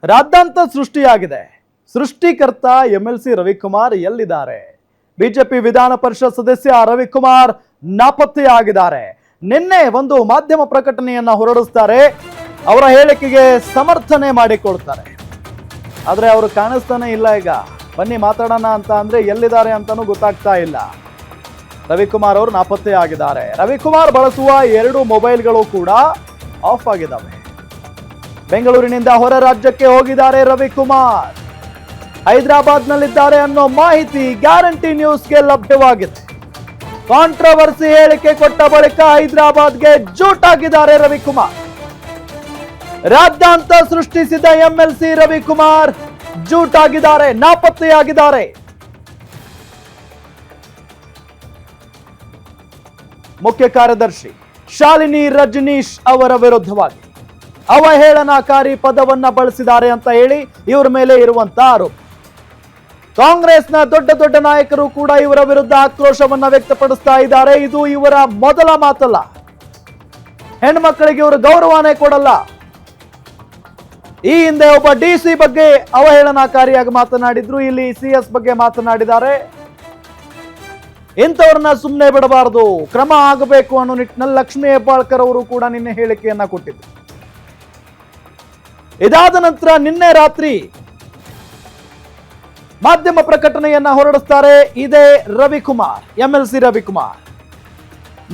ರಾದ್ಧಾಂತ ಸೃಷ್ಟಿಯಾಗಿದೆ. ಸೃಷ್ಟಿಕರ್ತ ಎಂಎಲ್ಸಿ ರವಿಕುಮಾರ್ ಎಲ್ಲಿದ್ದಾರೆ? ಬಿಜೆಪಿ ವಿಧಾನ ಪರಿಷತ್ ಸದಸ್ಯ ರವಿಕುಮಾರ್ ನಾಪತ್ತೆಯಾಗಿದ್ದಾರೆ. ನಿನ್ನೆ ಒಂದು ಮಾಧ್ಯಮ ಪ್ರಕಟಣೆಯನ್ನ ಹೊರಡಿಸ್ತಾರೆ. ಅವರ ಹೇಳಿಕೆಗೆ ಸಮರ್ಥನೆ ಮಾಡಿಕೊಳ್ತಾರೆ. ಆದ್ರೆ ಅವರು ಕಾಣಿಸ್ತಾನೆ ಇಲ್ಲ. ಈಗ ಬನ್ನಿ ಮಾತಾಡೋಣ ಅಂತ ಅಂದ್ರೆ ಎಲ್ಲಿದ್ದಾರೆ ಅಂತಾನೂ ಗೊತ್ತಾಗ್ತಾ ಇಲ್ಲ. ರವಿಕುಮಾರ್ ಅವರು ನಾಪತ್ತೆಯಾಗಿದ್ದಾರೆ. ರವಿಕುಮಾರ್ ಬಳಸುವ 2 ಮೊಬೈಲ್ಗಳು ಕೂಡ ಆಫ್ ಆಗಿದ್ದಾವೆ. ಬೆಂಗಳೂರಿನಿಂದ ಹೊರ ರಾಜ್ಯಕ್ಕೆ ಹೋಗಿದ್ದಾರೆ ರವಿಕುಮಾರ್. ಹೈದರಾಬಾದ್ನಲ್ಲಿದ್ದಾರೆ ಅನ್ನೋ ಮಾಹಿತಿ ಗ್ಯಾರಂಟಿ ನ್ಯೂಸ್ಗೆ ಲಭ್ಯವಾಗಿದೆ. ಕಾಂಟ್ರವರ್ಸಿ ಹೇಳಿಕೆ ಕೊಟ್ಟ ಬಳಿಕ ಹೈದರಾಬಾದ್ಗೆ ಜೂಟ್ ಆಗಿದ್ದಾರೆ ರವಿಕುಮಾರ್. ರಾದ್ಧಾಂತ ಸೃಷ್ಟಿಸಿದ ಎಂಎಲ್ಸಿ ರವಿಕುಮಾರ್ ಜೂಟ್ ಆಗಿದ್ದಾರೆ, ನಾಪತ್ತೆಯಾಗಿದ್ದಾರೆ. ಮುಖ್ಯ ಕಾರ್ಯದರ್ಶಿ ಶಾಲಿನಿ ರಜನೀಶ್ ಅವರ ವಿರುದ್ಧವಾಗಿ ಅವಹೇಳನಕಾರಿ ಪದವನ್ನ ಬಳಸಿದ್ದಾರೆ ಅಂತ ಹೇಳಿ ಇವರ ಮೇಲೆ ಇರುವಂತ ಆರೋಪ. ಕಾಂಗ್ರೆಸ್ನ ದೊಡ್ಡ ನಾಯಕರು ಕೂಡ ಇವರ ವಿರುದ್ಧ ಆಕ್ರೋಶವನ್ನ ವ್ಯಕ್ತಪಡಿಸ್ತಾ ಇದ್ದಾರೆ. ಇದು ಇವರ ಮೊದಲ ಮಾತಲ್ಲ. ಹೆಣ್ಮಕ್ಕಳಿಗೆ ಇವರು ಗೌರವನೇ ಕೊಡಲ್ಲ. ಈ ಹಿಂದೆ ಒಬ್ಬ ಡಿಸಿ ಬಗ್ಗೆ ಅವಹೇಳನಕಾರಿಯಾಗಿ ಮಾತನಾಡಿದ್ರು. ಇಲ್ಲಿ ಸಿಎಸ್ ಬಗ್ಗೆ ಮಾತನಾಡಿದ್ದಾರೆ. ಇಂಥವ್ರನ್ನ ಸುಮ್ಮನೆ ಬಿಡಬಾರದು, ಕ್ರಮ ಆಗಬೇಕು ಅನ್ನೋ ನಿಟ್ಟಿನಲ್ಲಿ ಲಕ್ಷ್ಮೀ ಹೆಬ್ಬಾಳ್ಕರ್ ಅವರು ಕೂಡ ನಿನ್ನೆ ಹೇಳಿಕೆಯನ್ನ ಕೊಟ್ಟಿದ್ರು. ಇದಾದ ನಂತರ ನಿನ್ನೆ ರಾತ್ರಿ ಮಾಧ್ಯಮ ಪ್ರಕಟಣೆಯನ್ನ ಹೊರಡಿಸ್ತಾರೆ. ಇದೇ ರವಿಕುಮಾರ್, ಎಂಎಲ್ಸಿ ರವಿಕುಮಾರ್.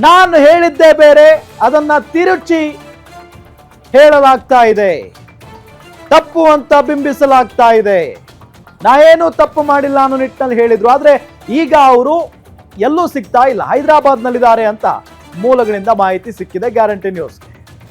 ನಾನು ಹೇಳಿದ್ದೇ ಬೇರೆ, ಅದನ್ನ ತಿರುಚಿ ಹೇಳಲಾಗ್ತಾ ಇದೆ, ತಪ್ಪು ಅಂತ ಬಿಂಬಿಸಲಾಗ್ತಾ ಇದೆ. ನಾ ಏನು ತಪ್ಪು ಮಾಡಿಲ್ಲ ಅನ್ನೋ ನಿಟ್ಟಿನಲ್ಲಿ ಹೇಳಿದ್ರು. ಆದ್ರೆ ಈಗ ಅವರು ಎಲ್ಲೂ ಸಿಗ್ತಾ ಇಲ್ಲ, ಹೈದರಾಬಾದ್ನಲ್ಲಿದ್ದಾರೆ ಅಂತ ಮೂಲಗಳಿಂದ ಮಾಹಿತಿ ಸಿಕ್ಕಿದೆ ಗ್ಯಾರಂಟಿ ನ್ಯೂಸ್.